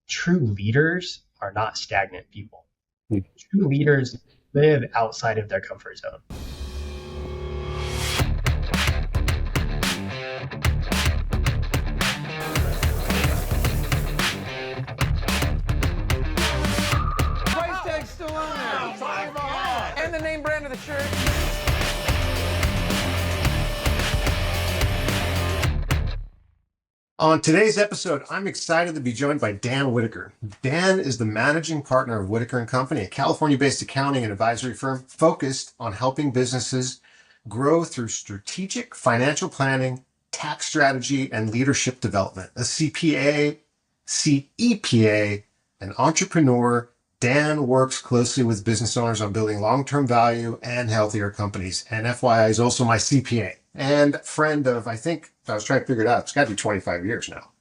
true leaders are not stagnant people. Hmm. True leaders live outside of their comfort zone. Price tag's still on there. Oh my God. And the name brand of the shirt. On today's episode, I'm excited to be joined by Dan Whittaker. Dan is the managing partner of Whitaker Company, a California-based accounting and advisory firm focused on helping businesses grow through strategic financial planning, tax strategy, and leadership development. A CPA, CEPA, an entrepreneur, Dan works closely with business owners on building long-term value and healthier companies. And FYI is also my CPA and friend of, I was trying to figure it out. It's got to be 25 years now.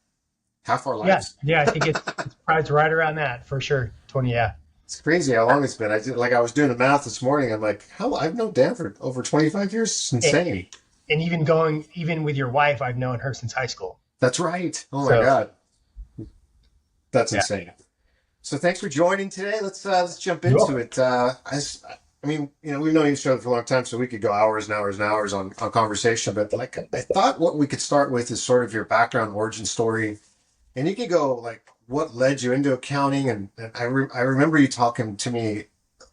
Half our lives. Yeah, I think it's probably right around that for sure. 20, yeah. It's crazy how long it's been. I was doing the math this morning. I'm like, hell, I've known Dan for over 25 years. It's insane. And even with your wife, I've known her since high school. That's right. Oh my God. That's insane. So thanks for joining today. Let's jump into it. We've known each other for a long time, so we could go hours and hours and hours on conversation. But I thought what we could start with is sort of your background, origin story, and you could go like what led you into accounting. And I remember you talking to me,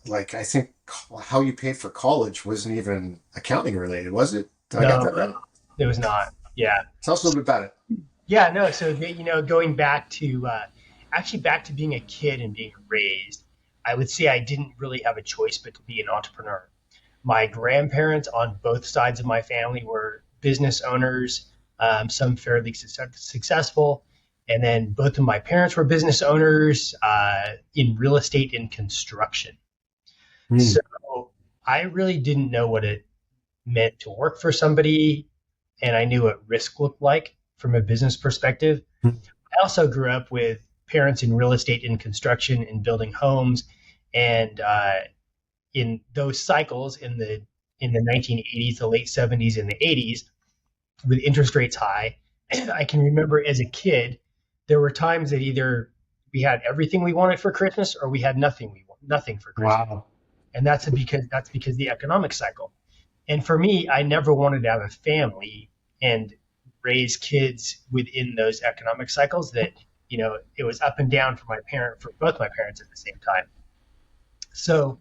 like I think how you paid for college wasn't even accounting related, was it? Did I get that right? It was not. Yeah. Tell us a little bit about it. Yeah. No. So going back to back to being a kid and being raised, I would say I didn't really have a choice but to be an entrepreneur. My grandparents on both sides of my family were business owners, some fairly successful. And then both of my parents were business owners in real estate and construction. So I really didn't know what it meant to work for somebody. And I knew what risk looked like from a business perspective. I also grew up with parents in real estate and construction and building homes. And in those cycles in the 1980s, the late 70s and the 80s, with interest rates high, I can remember as a kid, there were times that either we had everything we wanted for Christmas or we had nothing for Christmas. Wow. And that's because the economic cycle. And for me, I never wanted to have a family and raise kids within those economic cycles that, it was up and down for both my parents at the same time. So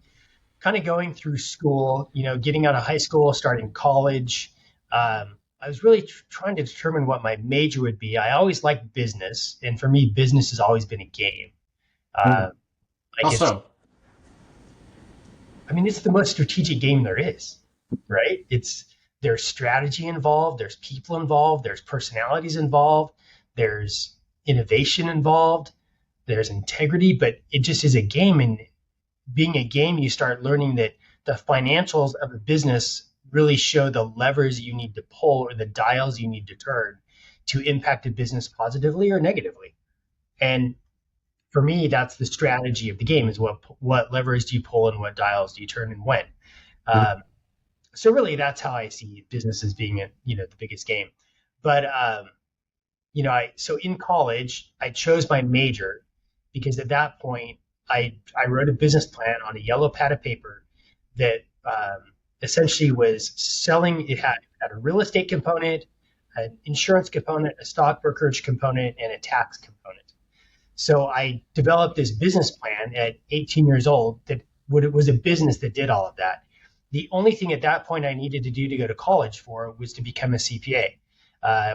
kind of going through school, getting out of high school, starting college, I was really trying to determine what my major would be. I always liked business. And for me, business has always been a game. Awesome. It's the most strategic game there is, right? There's strategy involved. There's people involved. There's personalities involved. There's innovation involved. There's integrity, but it just is a game. And being a game, you start learning that the financials of a business really show the levers you need to pull or the dials you need to turn to impact a business positively or negatively. And for me, that's the strategy of the game is what levers do you pull and what dials do you turn and when. So really that's how I see business as being the biggest game. But, so in college, I chose my major because at that point I wrote a business plan on a yellow pad of paper that essentially was selling. It had a real estate component, an insurance component, a stock brokerage component, and a tax component. So I developed this business plan at 18 years old that was a business that did all of that. The only thing at that point I needed to do to go to college for was to become a CPA.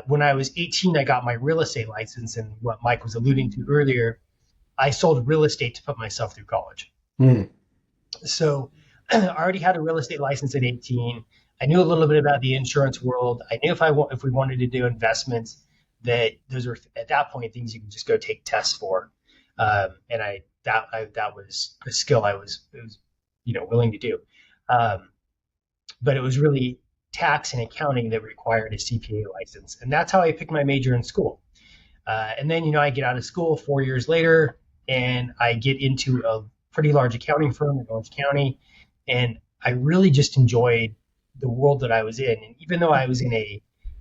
When I was 18, I got my real estate license, and what Mike was alluding to earlier, I sold real estate to put myself through college. So I already had a real estate license at 18. I knew a little bit about the insurance world. I knew if we wanted to do investments, that those were at that point things you could just go take tests for. And that was a skill I was willing to do. But it was really tax and accounting that required a CPA license, and that's how I picked my major in school. And then I get out of school 4 years later, and I get into a pretty large accounting firm in Orange County, and I really just enjoyed the world that I was in. And even though I was in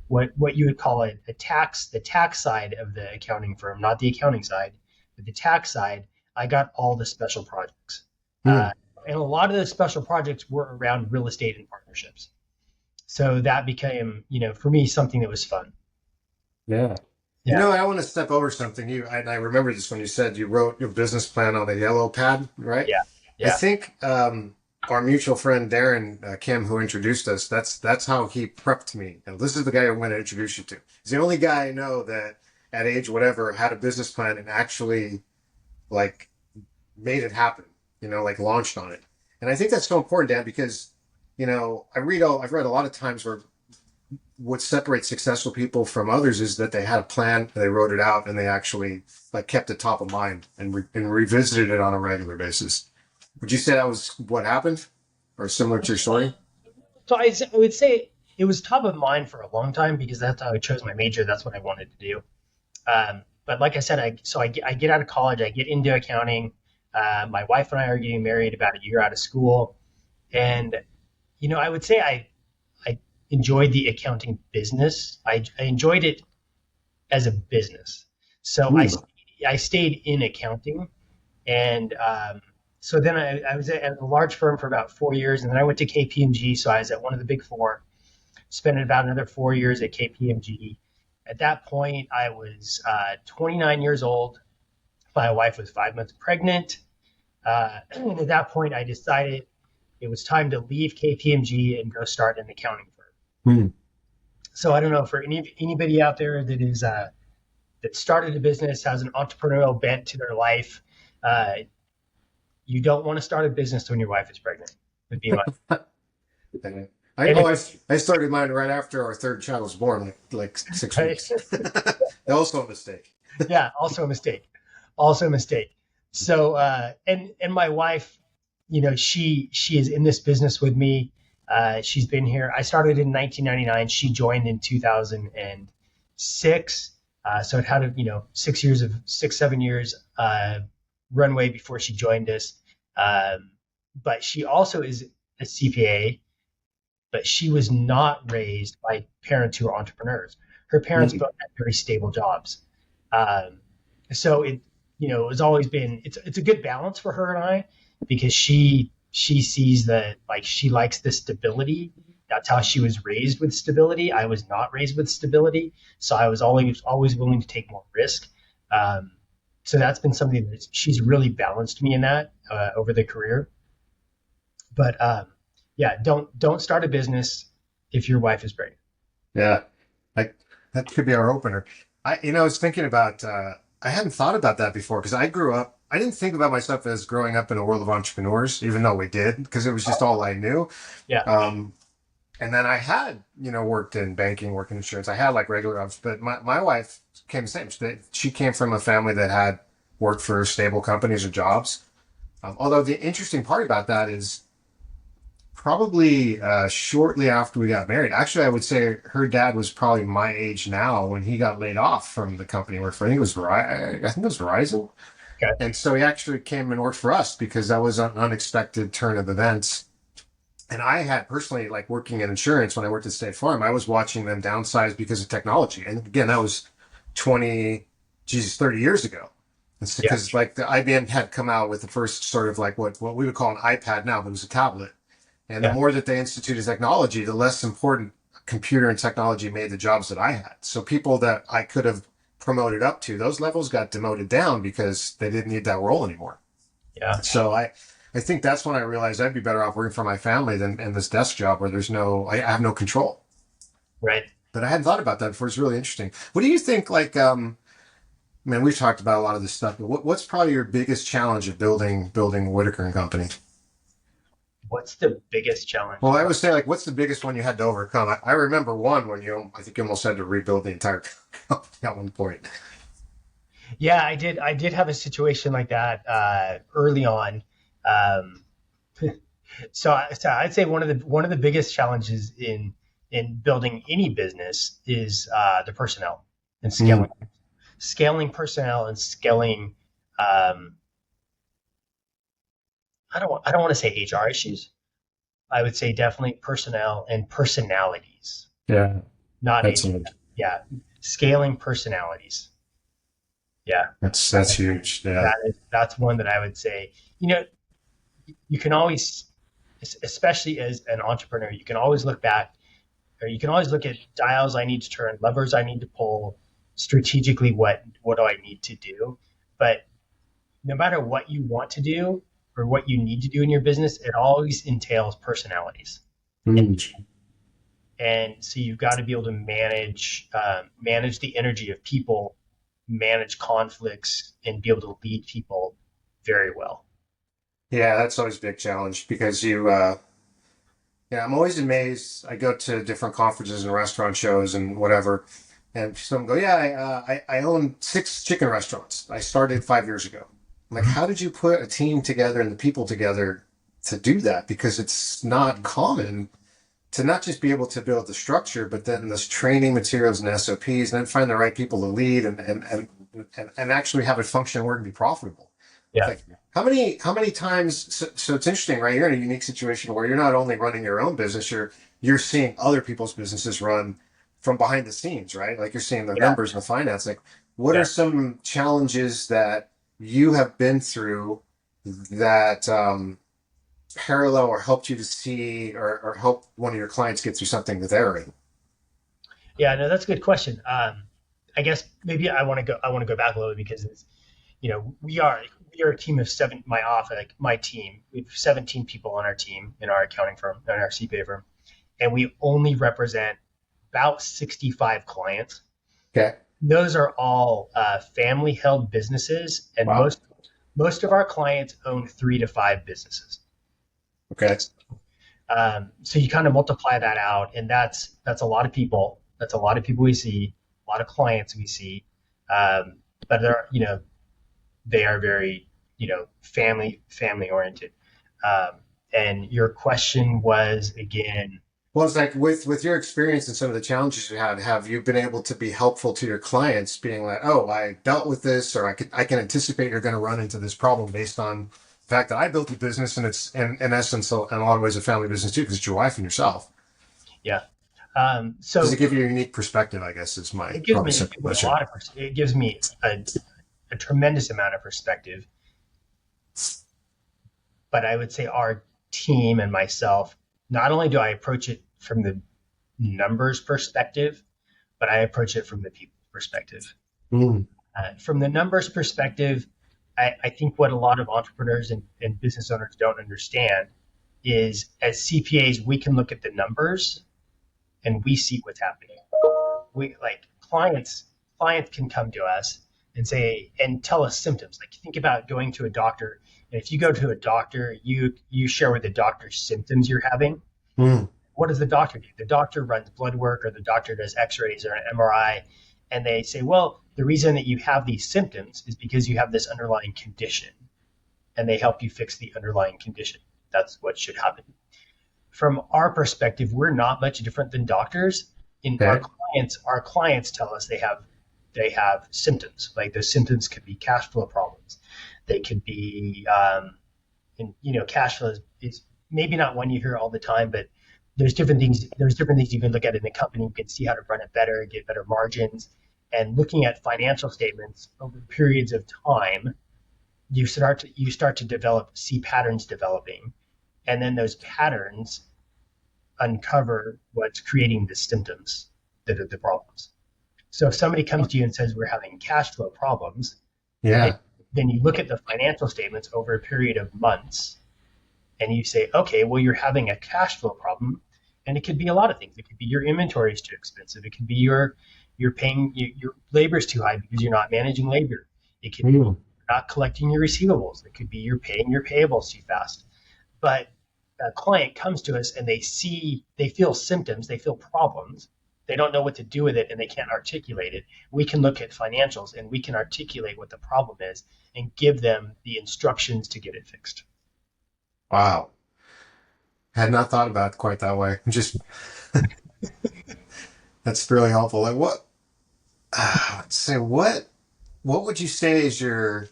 what you would call the tax side of the accounting firm, not the accounting side, with the tax side, I got all the special projects. And a lot of the special projects were around real estate and partnerships. So that became, for me, something that was fun. Yeah. Yeah. I want to step over something. I remember this when you said you wrote your business plan on a yellow pad, right? Yeah. I Yeah. think our mutual friend Darren Kim, who introduced us, that's how he prepped me. And this is the guy I'm going to introduce you to. He's the only guy I know that at age whatever had a business plan and actually like made it happen. Like launched on it. And I think that's so important, Dan, because I've read a lot of times where what separates successful people from others is that they had a plan, they wrote it out, and they actually like kept it top of mind and revisited it on a regular basis. Would you say that was what happened, or similar to your story? So I would say it was top of mind for a long time because that's how I chose my major. That's what I wanted to do. But like I said, I get out of college, I get into accounting. My wife and I are getting married about a year out of school. And, I would say I enjoyed the accounting business. I enjoyed it as a business. So I stayed in accounting. And so then I was at a large firm for about 4 years. And then I went to KPMG. So I was at one of the big four, spent about another 4 years at KPMG. At that point, I was 29 years old. My wife was 5 months pregnant. And at that point, I decided it was time to leave KPMG and go start an accounting firm. So I don't know, for anybody out there that is that started a business, has an entrepreneurial bent to their life, you don't want to start a business when your wife is pregnant. Would be my. I started mine right after our third child was born, like 6 weeks. Also a mistake. Yeah, also a mistake. Also a mistake. So and my wife, she is in this business with me. She's been here. I started in 1999. She joined in 2006. So it had 7 years runway before she joined us. But she also is a CPA, but she was not raised by parents who are entrepreneurs. Her parents both had very stable jobs. So it has always been, it's a good balance for her and I, because she sees that, like, she likes the stability. That's how she was raised, with stability. I was not raised with stability. So I was always willing to take more risk. So that's been something that she's really balanced me in that over the career. But yeah, don't start a business if your wife is pregnant. Yeah, that could be our opener. I was thinking about, I hadn't thought about that before, because I didn't think about myself as growing up in a world of entrepreneurs, even though we did, because it was just all I knew. Yeah. And then I had, worked in banking, worked in insurance. I had like regular jobs, but my wife came the same. She came from a family that had worked for stable companies or jobs. Although the interesting part about that is probably shortly after we got married. Actually, I would say her dad was probably my age now when he got laid off from the company he worked for. I think it was Verizon. Okay. And so he actually came and worked for us because that was an unexpected turn of events. And I had personally, like, working in insurance when I worked at State Farm, I was watching them downsize because of technology. And again, that was 30 years ago. It's because like the IBM had come out with the first sort of like what we would call an iPad now, but it was a tablet. And the more that they instituted technology, the less important computer and technology made the jobs that I had. So people that I could have promoted up to, those levels got demoted down because they didn't need that role anymore. Yeah. So I think that's when I realized I'd be better off working for my family than in this desk job where I have no control. Right. But I hadn't thought about that before. It's really interesting. What do you think, like, man, we've talked about a lot of this stuff, but what's probably your biggest challenge of building Whittaker Company? What's the biggest challenge? Well, I would say, like, what's the biggest one you had to overcome? I remember one when I think you almost had to rebuild the entire company at one point. Yeah, I did have a situation like that early on. So I'd say one of the biggest challenges in building any business is the personnel and scaling personnel and scaling. I don't want to say HR issues. I would say definitely personnel and personalities. Yeah. Not That's HR. Yeah. Scaling personalities Yeah, That's huge. Yeah. that's one that I would say. You know, you can always, especially as an entrepreneur, you can always look back, or you can always look at dials I need to turn, levers I need to pull, strategically what do I need to do. But no matter what you want to do or what you need to do in your business, it always entails personalities. Mm. And so you've got to be able to manage the energy of people, manage conflicts, and be able to lead people very well. Yeah, that's always a big challenge because yeah, I'm always amazed. I go to different conferences and restaurant shows and whatever, and some go, yeah, I own 6 chicken restaurants. I started 5 years ago. I'm like, how did you put a team together and the people together to do that? Because it's not common to not just be able to build the structure, but then this training materials and SOPs, and then find the right people to lead and actually have it function and work and be profitable. Yeah. Like how many times? So it's interesting, right? You're in a unique situation where you're not only running your own business, you're seeing other people's businesses run from behind the scenes, right? Like you're seeing the Yeah. numbers and the finance. Like, what Yeah. are some challenges that you have been through that parallel or helped you to see or help one of your clients get through something that they're in? Yeah, no, that's a good question. I guess maybe I want to go back a little bit because it's, we are a team of seven. My office, like my team, we have 17 people on our team in our accounting firm, in our CPA firm, and we only represent about 65 clients. Okay. Those are all family-held businesses, and Wow. most of our clients own 3 to 5 businesses. Okay. So you kind of multiply that out, and that's a lot of people. That's a lot of people we see, a lot of clients we see. But they are very, family oriented. And your question was again, Well, it's like with your experience and some of the challenges you had, have you been able to be helpful to your clients, being like, oh, I dealt with this, or I can anticipate you're going to run into this problem based on the fact that I built a business and it's in essence in a lot of ways a family business too, because it's your wife and yourself. yeah. Does So it give you a unique perspective? I guess is my it gives probably me simple question. it gives me a tremendous amount of perspective. But I would say our team and myself, not only do I approach it from the numbers perspective, but I approach it from the people perspective. Mm. From the numbers perspective, I think what a lot of entrepreneurs and business owners don't understand is as CPAs, we can look at the numbers and we see what's happening. We like clients can come to us and say and tell us symptoms. Like think about going to a doctor, and if you go to a doctor, you share with the doctor symptoms you're having. Mm. What does the doctor do? The doctor runs blood work, or the doctor does x-rays or an MRI, and they say, well, the reason that you have these symptoms is because you have this underlying condition, and they help you fix the underlying condition. That's what should happen. From our perspective, we're not much different than doctors. In Okay. our clients tell us they have symptoms. Like those symptoms could be cash flow problems. They could be, and cash flow is maybe not one you hear all the time, but there's different things. There's different things you can look at in the company. You can see how to run it better, get better margins, and looking at financial statements over periods of time, you start to see patterns developing, and then those patterns uncover what's creating the symptoms that are the problems. So if somebody comes to you and says we're having cash flow problems, Yeah. then you look at the financial statements over a period of months and you say, okay, well, you're having a cash flow problem. And it could be a lot of things. It could be your inventory is too expensive. It could be you're paying your labor is too high because you're not managing labor. It could be Mm. you're not collecting your receivables. It could be you're paying your payables too fast. But a client comes to us and they feel symptoms, they feel problems. They don't know what to do with it and they can't articulate it. We can look at financials and we can articulate what the problem is and give them the instructions to get it fixed. Wow. Had not thought about it quite that way. Just that's really helpful. Like let's say what would you say is your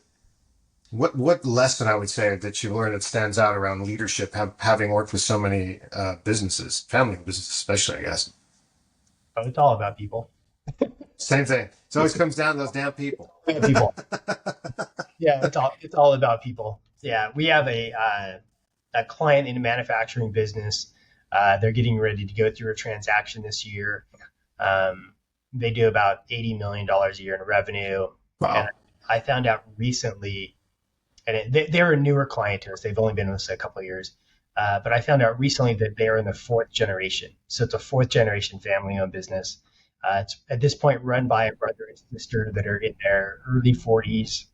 what lesson I would say that you learned that stands out around leadership, having worked with so many businesses, family businesses especially, I guess. So it's all about people. Same thing. It always comes down to those damn people. People. Yeah, it's all about people. Yeah, we have a client in the manufacturing business. They're getting ready to go through a transaction this year. They do about $80 million a year in revenue. Wow. And I found out recently, and they're a newer client to us. They've only been with us a couple of years. But I found out recently that they're in the fourth generation. So it's a fourth generation family owned business. It's at this point run by a brother and sister that are in their early 40s.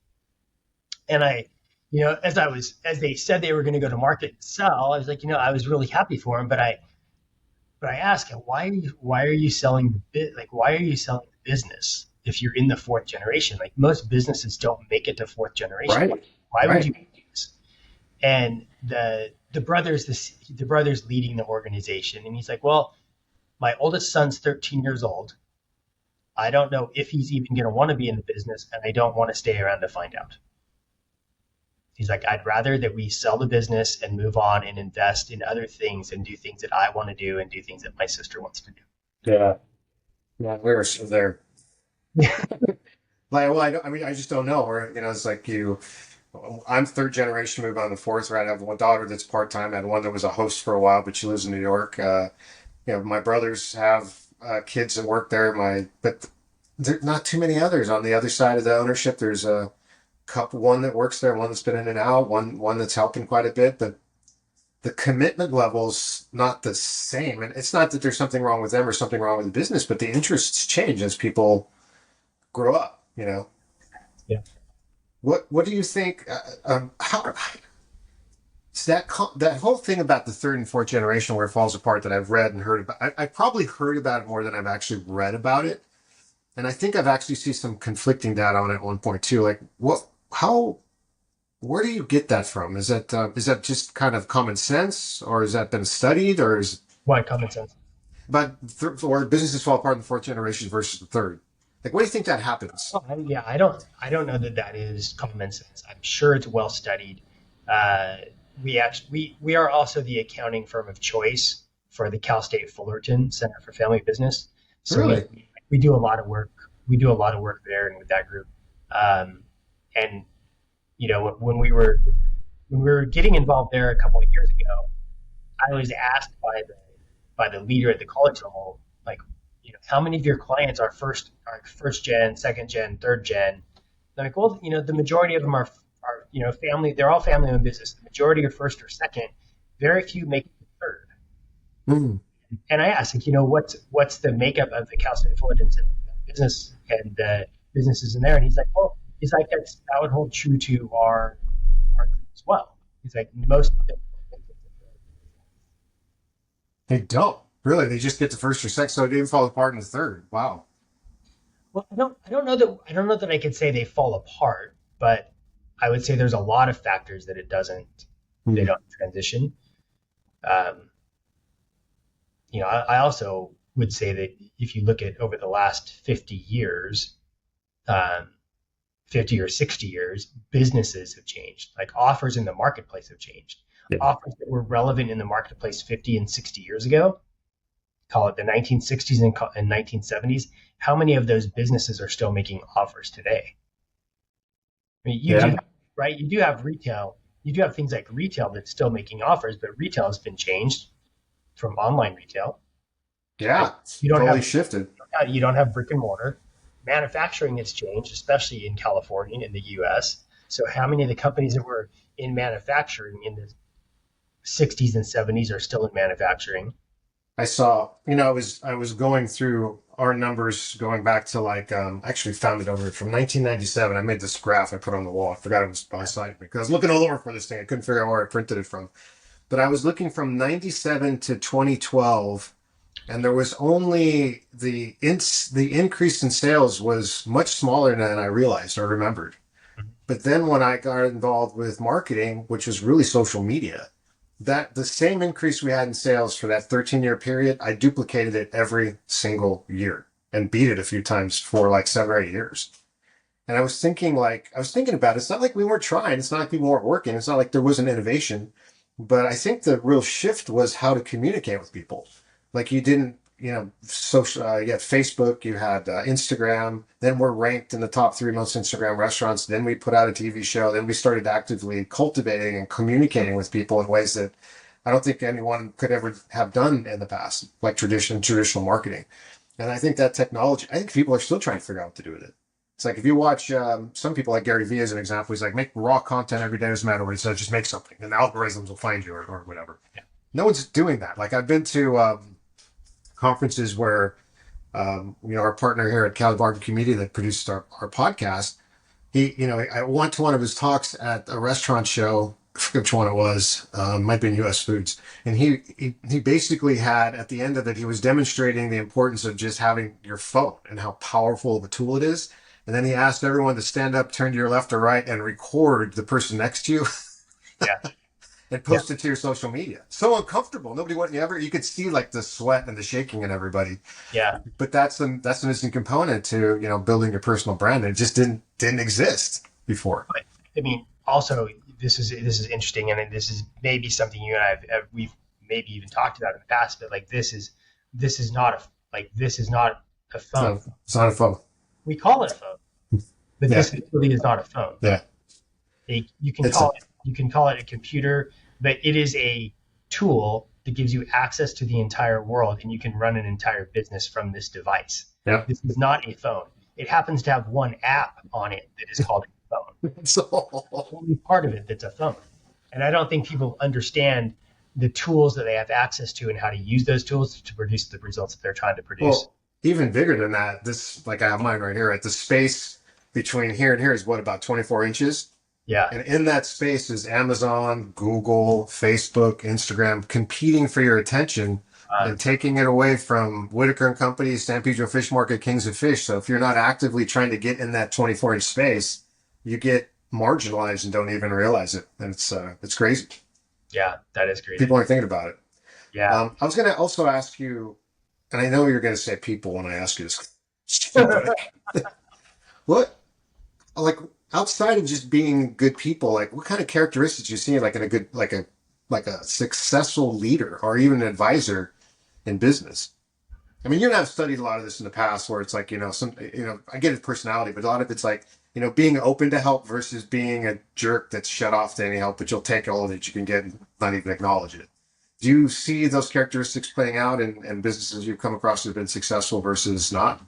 And as they said they were going to go to market and sell, I was like, I was really happy for them. But I asked him, why are you selling why are you selling the business if you're in the fourth generation? Like most businesses don't make it to fourth generation. Right. Why Right. would you do this? And the brother's leading the organization, and he's like, well, my oldest son's 13 years old. I don't know if he's even going to want to be in the business, and I don't want to stay around to find out. He's like, I'd rather that we sell the business and move on and invest in other things and do things that I want to do and do things that my sister wants to do. Yeah. Yeah. We're still there. Like, well, I just don't know. Or, it's like I'm third generation, moved on to fourth, right? I have one daughter that's part-time. I had one that was a host for a while, but she lives in New York. My brothers have kids that work there. But there are not too many others on the other side of the ownership. There's a couple, one that works there, one that's been in and out, one that's helping quite a bit, but the commitment level's not the same. And it's not that there's something wrong with them or something wrong with the business, but the interests change as people grow up, Yeah. What do you think? How that whole thing about the third and fourth generation where it falls apart that I've read and heard about? I probably heard about it more than I've actually read about it, and I think I've actually seen some conflicting data on it at one point too. Like, where do you get that from? Is that just kind of common sense, or has that been studied, or is Why common sense? but or businesses fall apart in the fourth generation versus the third? Like, what do you think that happens? Yeah, I don't know that is common sense. I'm sure it's well studied. We are also the accounting firm of choice for the Cal State Fullerton Center for Family Business. So Really? we do a lot of work. We do a lot of work there and with that group. And when we were getting involved there a couple of years ago, I was asked by the leader at the college level, like, how many of your clients are first gen, second gen, third gen? I'm like, well, the majority of them are family. They're all family owned business. The majority are first or second. Very few make it to third. Mm. And I asked, like, what's the makeup of the Cal State Fullerton business and the businesses in there? And he's like, that would hold true to our group as well. He's like, most of them. They don't. Really, they just get to first or second, so it didn't fall apart in the third. Wow. Well, I don't know that I could say they fall apart, but I would say there's a lot of factors that they don't transition. I also would say that if you look at over the last 50 years, 50 or 60 years, businesses have changed. Like offers in the marketplace have changed. Yeah. Offers that were relevant in the marketplace 50 and 60 years ago, call it the 1960s and 1970s, how many of those businesses are still making offers today? I mean, you do have retail. You do have things like retail that's still making offers, but retail has been changed from online retail. Yeah, You don't totally have shifted. You don't have brick and mortar. Manufacturing has changed, especially in California, in the U.S. So how many of the companies that were in manufacturing in the 60s and 70s are still in manufacturing? I saw, I was going through our numbers going back to like, I actually found it over from 1997. I made this graph I put on the wall. I forgot it was beside me because I was looking all over for this thing. I couldn't figure out where I printed it from. But I was looking from 97 to 2012, and there was only the increase in sales was much smaller than I realized or remembered. But then when I got involved with marketing, which was really social media, that the same increase we had in sales for that 13-year period, I duplicated it every single year and beat it a few times for like 7 or 8 years. And I was thinking about it. It's not like we weren't trying. It's not like we weren't working. It's not like there wasn't innovation. But I think the real shift was how to communicate with people. Like you social, you had Facebook, you had Instagram. Then we're ranked in the top three most Instagram restaurants. Then we put out a TV show. Then we started actively cultivating and communicating with people in ways that I don't think anyone could ever have done in the past, like traditional marketing. And I think that technology, I think people are still trying to figure out what to do with it. It's like if you watch some people like Gary Vee as an example, he's like, make raw content every day, doesn't matter what he says, just make something and the algorithms will find you or whatever. Yeah. No one's doing that. Like I've been to conferences where, our partner here at Cali Barbecue Media that produced our podcast, I went to one of his talks at a restaurant show, I forget which one it was, might be in US Foods. And he basically had, at the end of it, he was demonstrating the importance of just having your phone and how powerful of a tool it is. And then he asked everyone to stand up, turn to your left or right, and record the person next to you. Yeah. And post it to your social media. So uncomfortable. Nobody went ever. You could see like the sweat and the shaking in everybody. Yeah. But that's the missing component to building your personal brand. It just didn't exist before. But I mean, also this is interesting, and this is maybe something you and we've maybe even talked about in the past. But like this is not a phone. It's not a phone. We call it a phone, but this really is not a phone. Yeah. You can call it a computer, but it is a tool that gives you access to the entire world, and you can run an entire business from this device. Yeah. This is not a phone. It happens to have one app on it that is called a phone. So only part of it that's a phone. And I don't think people understand the tools that they have access to and how to use those tools to produce the results that they're trying to produce. Well, even bigger than that, this, like I have mine right here, right? The space between here and here is what, about 24 inches? Yeah. And in that space is Amazon, Google, Facebook, Instagram competing for your attention and taking it away from Whittaker Company, San Pedro Fish Market, Kings of Fish. So if you're not actively trying to get in that 24-inch space, you get marginalized and don't even realize it. And it's crazy. Yeah, that is crazy. People aren't thinking about it. Yeah. I was going to also ask you, and I know you're going to say people when I ask you this. What, like, outside of just being good people, like what kind of characteristics you see like in a good, like a successful leader or even an advisor in business? I mean, you and I have studied a lot of this in the past where it's like, I get his personality, but a lot of it's like, being open to help versus being a jerk that's shut off to any help, but you'll take all that you can get and not even acknowledge it. Do you see those characteristics playing out in businesses you've come across that have been successful versus not?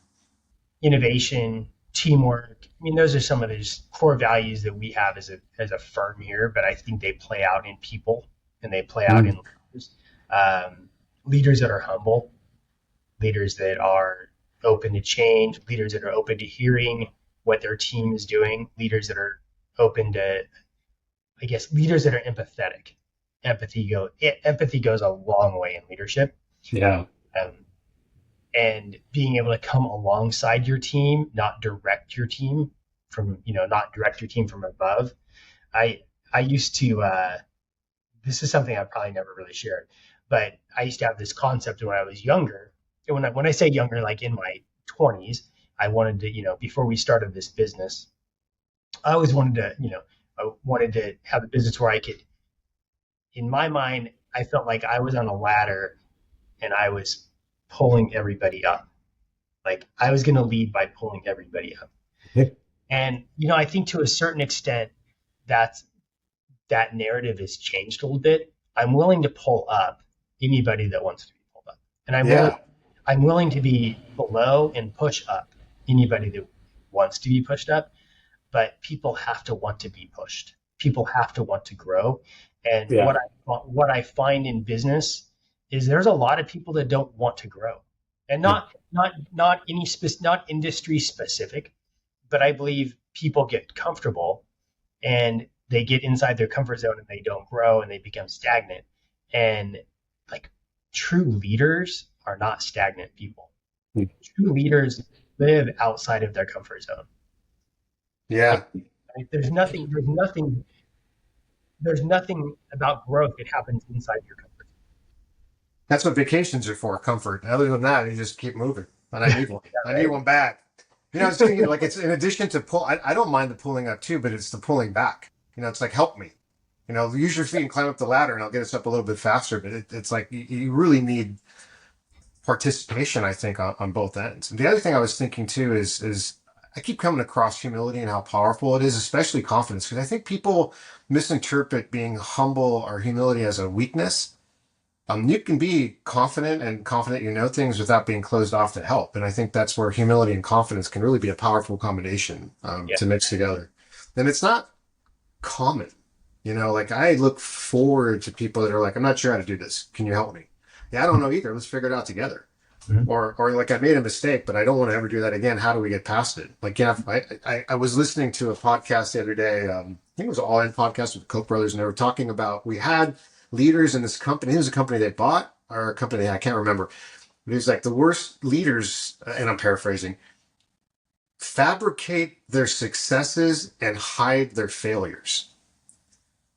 Innovation, teamwork. I mean, those are some of those core values that we have as a firm here, but I think they play out in people and they play out in leaders. Leaders that are humble, leaders that are open to change, leaders that are open to hearing what their team is doing, leaders that are open to, I guess, leaders that are empathetic. Empathy goes a long way in leadership. Yeah. And being able to come alongside your team, not direct your team from above. I used to, this is something I probably never really shared, but I used to have this concept when I was younger. And when I say younger, like in my 20s, I wanted to, before we started this business, I always wanted to have a business where I could, in my mind, I felt like I was on a ladder and I was pulling everybody up. Like I was going to lead by pulling everybody up. Yeah. And, I think to a certain extent that narrative has changed a little bit. I'm willing to pull up anybody that wants to be pulled up. And I'm willing to be below and push up anybody that wants to be pushed up, but people have to want to be pushed. People have to want to grow. And what I find in business is there's a lot of people that don't want to grow, and not industry specific, but I believe people get comfortable and they get inside their comfort zone and they don't grow and they become stagnant. And like true leaders are not stagnant people. True leaders live outside of their comfort zone. Yeah. Like, there's nothing about growth that happens inside your comfort zone. That's what vacations are for, comfort. Other than that, you just keep moving. And I need one. I need one back. I was thinking like it's in addition to pull, I don't mind the pulling up too, but it's the pulling back. It's like, help me. Use your feet and climb up the ladder and I'll get us up a little bit faster. But it's like you really need participation, I think, on both ends. And the other thing I was thinking too is I keep coming across humility and how powerful it is, especially confidence, because I think people misinterpret being humble or humility as a weakness. You can be confident and confident you know things without being closed off to help. And I think that's where humility and confidence can really be a powerful combination Yeah. to mix together. And it's not common. Like I look forward to people that are like, I'm not sure how to do this. Can you help me? Yeah, I don't know either. Let's figure it out together. Mhm. Or like I made a mistake, but I don't want to ever do that again. How do we get past it? Like, I was listening to a podcast the other day. I think it was an All In podcast with the Koch brothers, and they were talking about we had leaders in this company. It was a company they bought or a company I can't remember. But it was like the worst leaders, and I'm paraphrasing, fabricate their successes and hide their failures.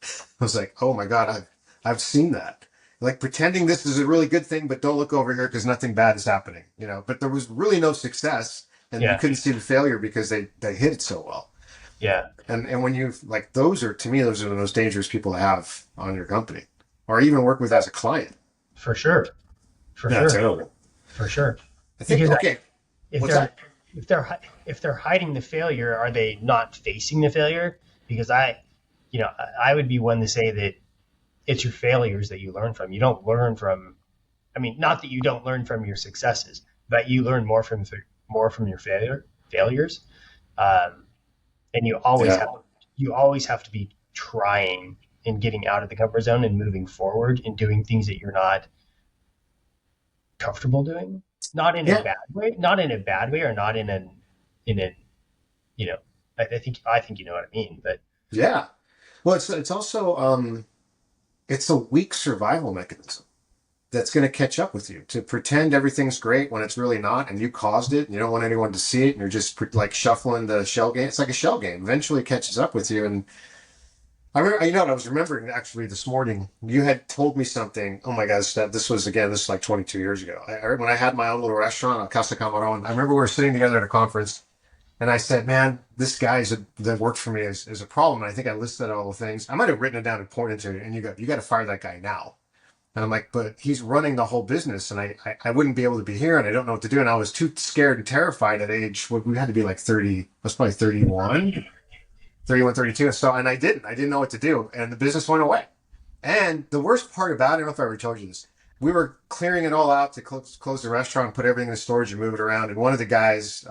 I was like, oh my God, I've seen that. Like pretending this is a really good thing, but don't look over here because nothing bad is happening, but there was really no success and you Yeah. couldn't see the failure because they hit it so well. Yeah. And when you like, to me, those are the most dangerous people to have on your company or even work with as a client. For sure. For Yeah, sure. terrible. For sure. I think, Because okay. if What's they're that? if they're hiding the failure, are they not facing the failure? Because I would be one to say that it's your failures that you learn from. You don't learn from, not that you don't learn from your successes, but you learn more from your failures. And Yeah. you always have to be trying and getting out of the comfort zone and moving forward and doing things that you're not comfortable doing. Not in a Yeah. bad way, or not in a, I think you know what I mean, but Yeah. Well, it's also, it's a weak survival mechanism that's going to catch up with you to pretend everything's great when it's really not, and you caused it and you don't want anyone to see it, and you're just like shuffling the shell game. It's like a shell game. Eventually it catches up with you. And I remember, what I was remembering actually this morning, you had told me something. Oh my gosh, this is like 22 years ago. When I had my own little restaurant on Casa Camarón, I remember we were sitting together at a conference and I said, man, this guy that worked for me is a problem. And I think I listed all the things. I might have written it down and pointed to it. And you got to fire that guy now. And I'm like, but he's running the whole business and I wouldn't be able to be here and I don't know what to do. And I was too scared and terrified at age, we had to be like 30, I was probably 31, 32. So, and I didn't know what to do. And the business went away. And the worst part about it, I don't know if I ever told you this, we were clearing it all out to close the restaurant, put everything in storage and move it around. And one of the guys,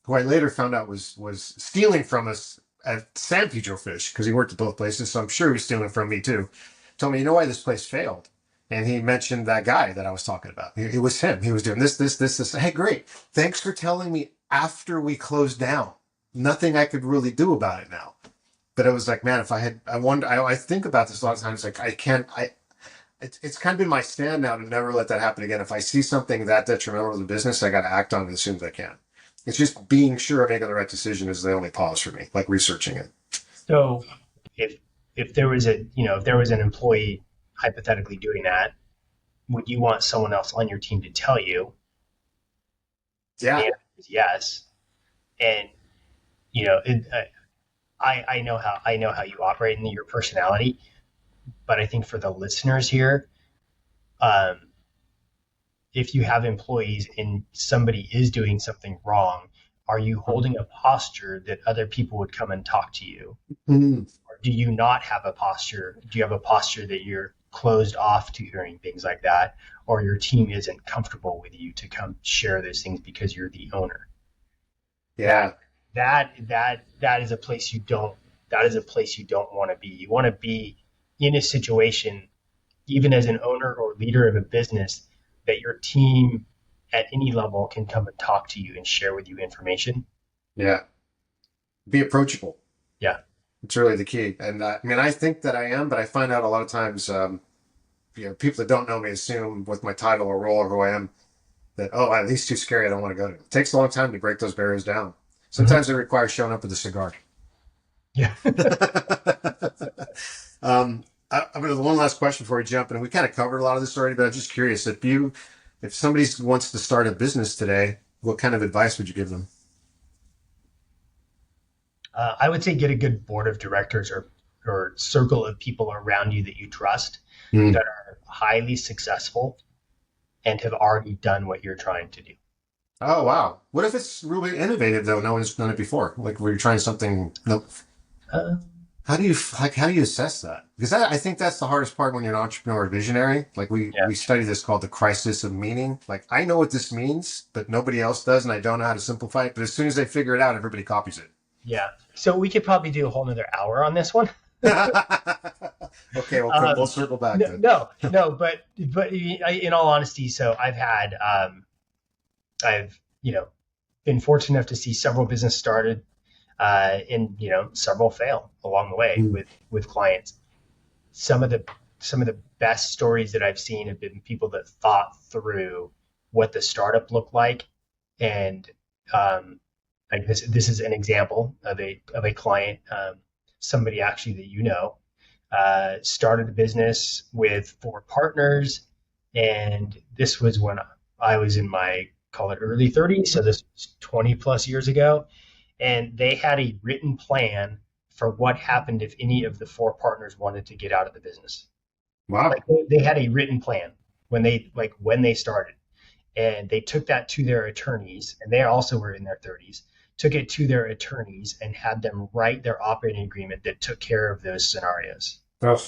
who I later found out was stealing from us at San Pedro Fish, because he worked at both places. So I'm sure he was stealing from me too. Told me, you know why this place failed? And he mentioned that guy that I was talking about. It was him. He was doing this. Hey, great. Thanks for telling me after we closed down. Nothing I could really do about it now. But it was like, man, I think about this a lot of times. Like it's kind of been my stand now to never let that happen again. If I see something that detrimental to the business, I got to act on it as soon as I can. It's just being sure I'm making the right decision is the only pause for me, like researching it. so if there was an employee hypothetically doing that, would you want someone else on your team to tell you? Yeah. The answer is yes. And I know how you operate and your personality, but I think for the listeners here, if you have employees and somebody is doing something wrong, are you holding a posture that other people would come and talk to you? Mm. Or do you not have a posture? Do you have a posture that you're closed off to hearing things like that, or your team isn't comfortable with you to come share those things because you're the owner? Yeah. That is a place you don't want to be. You want to be in a situation, even as an owner or leader of a business, that your team at any level can come and talk to you and share with you information. Yeah. Be approachable. Yeah. It's really the key. And I think that I am, but I find out a lot of times, people that don't know me assume with my title or role or who I am that, he's too scary. I don't want to go to him. It takes a long time to break those barriers down. Sometimes it requires showing up with a cigar. Yeah. I've got one last question before we jump, and we kind of covered a lot of this already, but I'm just curious if somebody wants to start a business today, what kind of advice would you give them? I would say get a good board of directors or circle of people around you that you trust Mm. that are highly successful and have already done what you're trying to do. Oh, wow. What if it's really innovative though? No one's done it before. Like where you're trying something. No. Uh, How do you how do you assess that? Because I think that's the hardest part when you're an entrepreneur or visionary. Like yeah, we study this called the crisis of meaning. Like I know what this means, but nobody else does, and I don't know how to simplify it. But as soon as they figure it out, everybody copies it. yeah. So we could probably do a whole nother hour on this one. Okay, we'll circle back No, then. no, but in all honesty, so I've been fortunate enough to see several business started, and several fail along the way Mm. with clients. Some of the best stories that I've seen have been people that thought through what the startup looked like, and um, like this is an example of a client, somebody actually that started a business with four partners, and this was when I was in my, call it, early 30s, so this was 20 plus years ago, and they had a written plan for what happened if any of the four partners wanted to get out of the business. Wow. Like they had a written plan when they started, and they took that to their attorneys, and they also were in their 30s, took it to their attorneys and had them write their operating agreement that took care of those scenarios. Oh,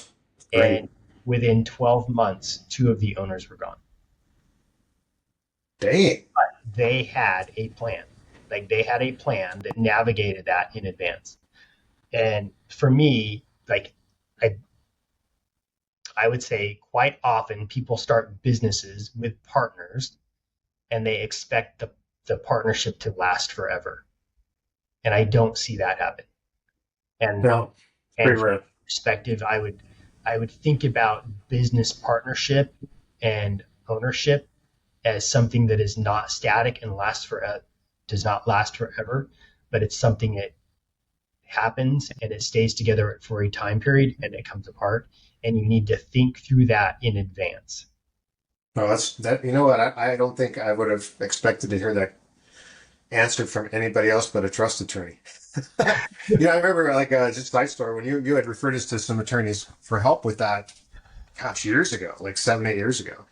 great. And within 12 months, two of the owners were gone. Dang. But they had a plan. Like they had a plan that navigated that in advance. And for me, like I I would say quite often people start businesses with partners and they expect the partnership to last forever. And I don't see that happen. And No, and pretty from rare. that perspective, I would think about business partnership and ownership as something that is not static and does not last forever, but it's something that happens and it stays together for a time period and it comes apart. And you need to think through that in advance. No, that's that. You know what? I don't think I would have expected to hear that answer from anybody else but a trust attorney. Yeah, I remember like just a side story when you had referred us to some attorneys for help with that. Gosh, years ago, like 7, 8 years ago. I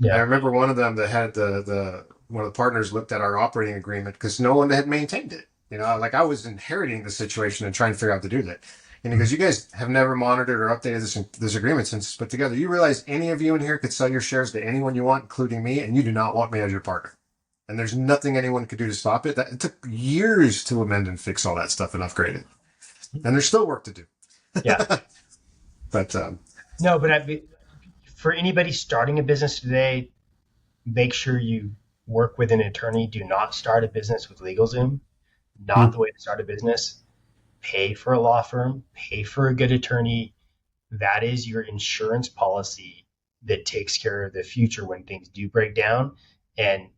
Yeah. remember one of them that had the one of the partners looked at our operating agreement because no one had maintained it. You know, like I was inheriting the situation and trying to figure out how to do that. And he goes, "You guys have never monitored or updated this agreement since it's put together. You realize any of you in here could sell your shares to anyone you want, including me, and you do not want me as your partner. And there's nothing anyone could do to stop it. It took years to amend and fix all that stuff and upgrade it. And there's still work to do. Yeah. But No, but for anybody starting a business today, make sure you work with an attorney. Do not start a business with LegalZoom. Not the way to start a business. Pay for a law firm, pay for a good attorney. That is your insurance policy that takes care of the future when things do break down. And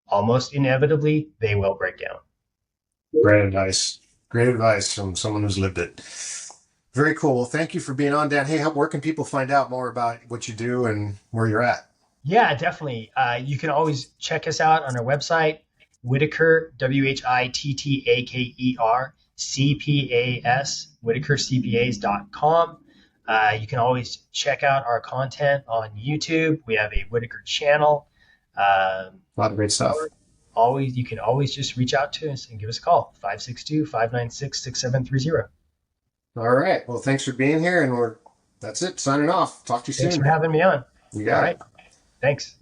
almost inevitably, they will break down. great advice. Great advice from someone who's lived it. Very cool. Well, thank you for being on, Dan. Hey, where can people find out more about what you do and where you're at? Yeah, definitely. You can always check us out on our website, Whittaker, Whittaker, CPAS, WhitakerCPAs.com. You can always check out our content on YouTube. We have a Whittaker channel. A lot of great stuff. You can always just reach out to us and give us a call, 562-596-6730. All right. Well, thanks for being here. And that's it. Signing off. Talk to you Thanks soon. for having me on. You All got right. it. Thanks.